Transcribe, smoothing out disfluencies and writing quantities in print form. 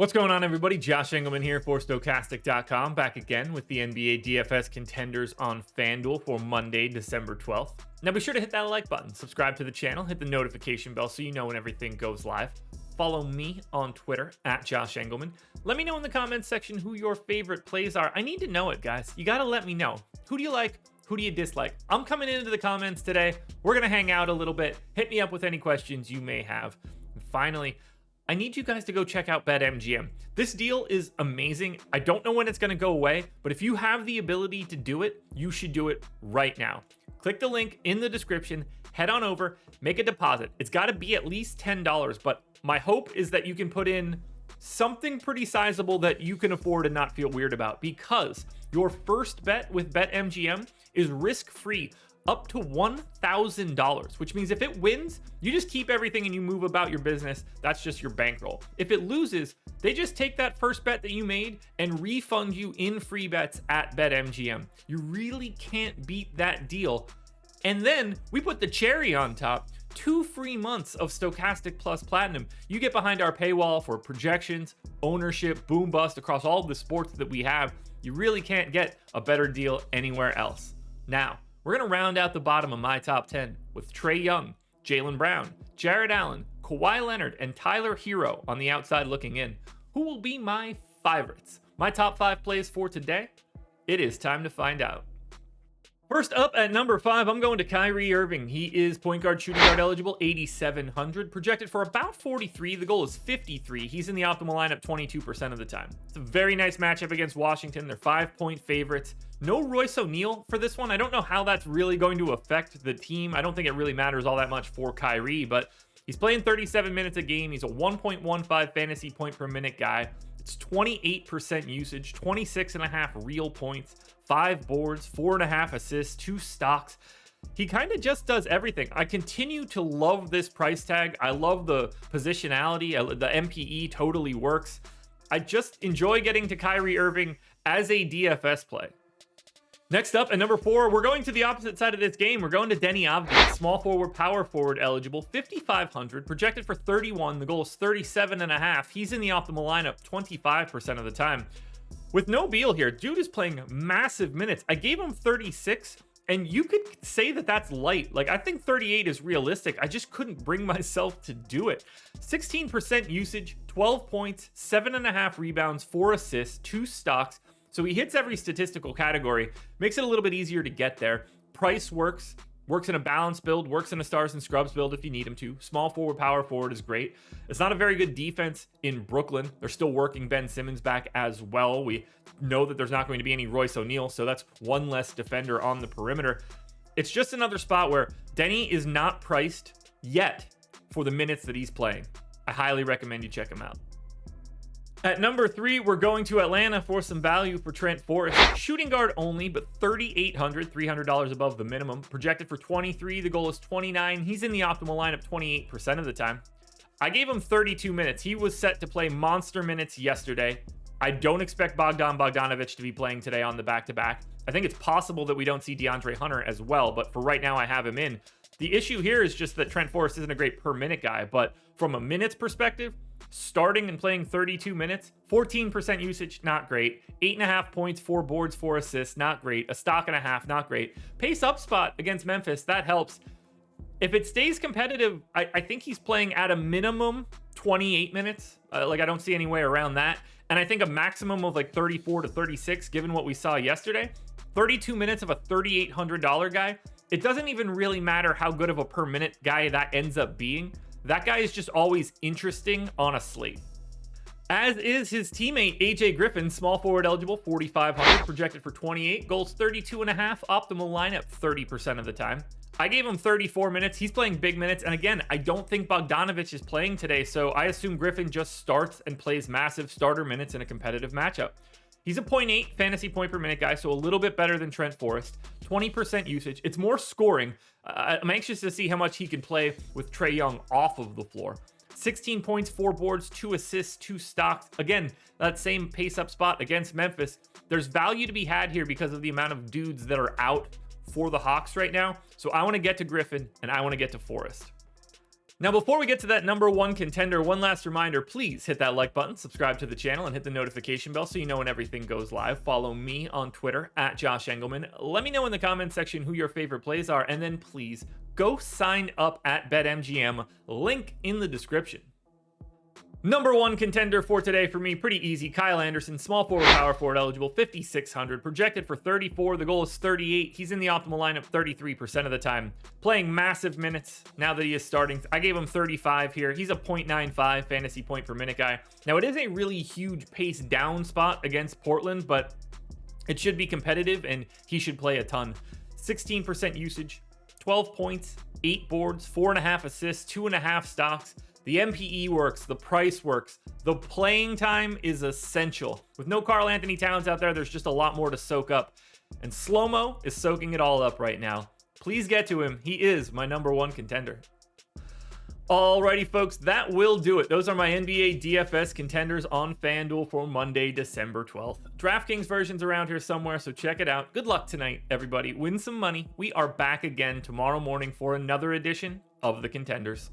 What's going on, everybody? Josh Engleman here for Stokastic.com, back again with the NBA DFS contenders on FanDuel for Monday, December 12th. Now be sure to hit that like button, subscribe to the channel, hit the notification bell so you know when everything goes live. Follow me on Twitter at Josh Engleman. Let me know in the comments section who your favorite plays are. I need to know it, guys. You gotta let me know. Who do you like? Who do you dislike? I'm coming into the comments today. We're gonna hang out a little bit. Hit me up with any questions you may have. And finally, I need you guys to go check out BetMGM. This deal is amazing. I don't know when it's going to go away, but if you have the ability to do it, you should do it right now. Click the link in the description, head on over, make a deposit. It's got to be at least $10, but my hope is that you can put in something pretty sizable that you can afford and not feel weird about, because your first bet with BetMGM is risk-free up to $1,000, which means if it wins, you just keep everything and you move about your business. That's just your bankroll. If it loses, they just take that first bet that you made and refund you in free bets at BetMGM. You really can't beat that deal. And then we put the cherry on top. 2 free months of Stokastic Plus Platinum. You get behind our paywall for projections, ownership, boom bust across all of the sports that we have. You really can't get a better deal anywhere else. Now, we're going to round out the bottom of my top 10 with Trae Young, Jaylen Brown, Jared Allen, Kawhi Leonard, and Tyler Hero on the outside looking in. Who will be my favorites? My top 5 plays for today? It is time to find out. First up at number 5, I'm going to Kyrie Irving. He is point guard, shooting guard eligible, 8,700, projected for about 43. The goal is 53. He's in the optimal lineup 22% of the time. It's a very nice matchup against Washington. They're 5-point favorites. No Royce O'Neal for this one. I don't know how that's really going to affect the team. I don't think it really matters all that much for Kyrie, but he's playing 37 minutes a game. He's a 1.15 fantasy point per minute guy. It's 28% usage, 26.5 real points, 5 boards, 4.5 assists, 2 stocks. He kind of just does everything. I continue to love this price tag. I love the positionality. The MPE totally works. I just enjoy getting to Kyrie Irving as a DFS play. Next up, at number 4, we're going to the opposite side of this game. We're going to Denny, small forward, power forward eligible, 5,500, projected for 31. The goal is 37.5. He's in the optimal lineup 25% of the time. With no Beal here, dude is playing massive minutes. I gave him 36, and you could say that that's light. Like, I think 38 is realistic. I just couldn't bring myself to do it. 16% usage, 12 points, 7.5 rebounds, 4 assists, 2 stocks. So he hits every statistical category, makes it a little bit easier to get there. Price works in a balanced build, works in a stars and scrubs build if you need him to. Small forward, power forward is great. It's not a very good defense in Brooklyn. They're still working Ben Simmons back as well. We know that there's not going to be any Royce O'Neal, so that's one less defender on the perimeter. It's just another spot where Denny is not priced yet for the minutes that he's playing. I highly recommend you check him out. At number 3, we're going to Atlanta for some value for Trent Forrest. Shooting guard only, but 3,800, $300 above the minimum. Projected for 23. The goal is 29. He's in the optimal lineup 28% of the time. I gave him 32 minutes. He was set to play monster minutes yesterday. I don't expect Bogdanovic to be playing today on the back-to-back. I think it's possible that we don't see DeAndre Hunter as well, but for right now, I have him in. The issue here is just that Trent Forrest isn't a great per-minute guy, but from a minutes perspective, starting and playing 32 minutes, 14% usage, not great. 8.5 points, 4 boards, 4 assists, not great. A stock and a half, not great. Pace up spot against Memphis, that helps. If it stays competitive, I think he's playing at a minimum 28 minutes. I don't see any way around that. And I think a maximum of 34 to 36, given what we saw yesterday. 32 minutes of a $3,800 guy. It doesn't even really matter how good of a per minute guy that ends up being. That guy is just always interesting on a slate. As is his teammate, AJ Griffin, small forward eligible, 4,500, projected for 28, goals 32.5, optimal lineup 30% of the time. I gave him 34 minutes. He's playing big minutes. And again, I don't think Bogdanovic is playing today, so I assume Griffin just starts and plays massive starter minutes in a competitive matchup. He's a 0.8 fantasy point per minute guy, so a little bit better than Trent Forrest. 20% usage. It's more scoring. I'm anxious to see how much he can play with Trae Young off of the floor. 16 points, 4 boards, 2 assists, 2 stocks. Again, that same pace up spot against Memphis. There's value to be had here because of the amount of dudes that are out for the Hawks right now. So I want to get to Griffin and I want to get to Forrest. Now, before we get to that number one contender, one last reminder, please hit that like button, subscribe to the channel, and hit the notification bell so you know when everything goes live. Follow me on Twitter at Josh Engleman. Let me know in the comment section who your favorite plays are, and then please go sign up at BetMGM. Link in the description. Number one contender for today for me, pretty easy. Kyle Anderson, small forward, power forward eligible, 5,600, projected for 34. The goal is 38. He's in the optimal lineup 33% of the time, playing massive minutes now that he is starting. I gave him 35 here. He's a 0.95 fantasy point per minute guy. Now, it is a really huge pace down spot against Portland, but it should be competitive and he should play a ton. 16% usage, 12 points, 8 boards, 4.5 assists, 2.5 stocks. The MPE works, the price works, the playing time is essential. With no Karl Anthony Towns out there, there's just a lot more to soak up. And Slow-Mo is soaking it all up right now. Please get to him. He is my number one contender. Alrighty, folks, that will do it. Those are my NBA DFS contenders on FanDuel for Monday, December 12th. DraftKings version's around here somewhere, so check it out. Good luck tonight, everybody. Win some money. We are back again tomorrow morning for another edition of the Contenders.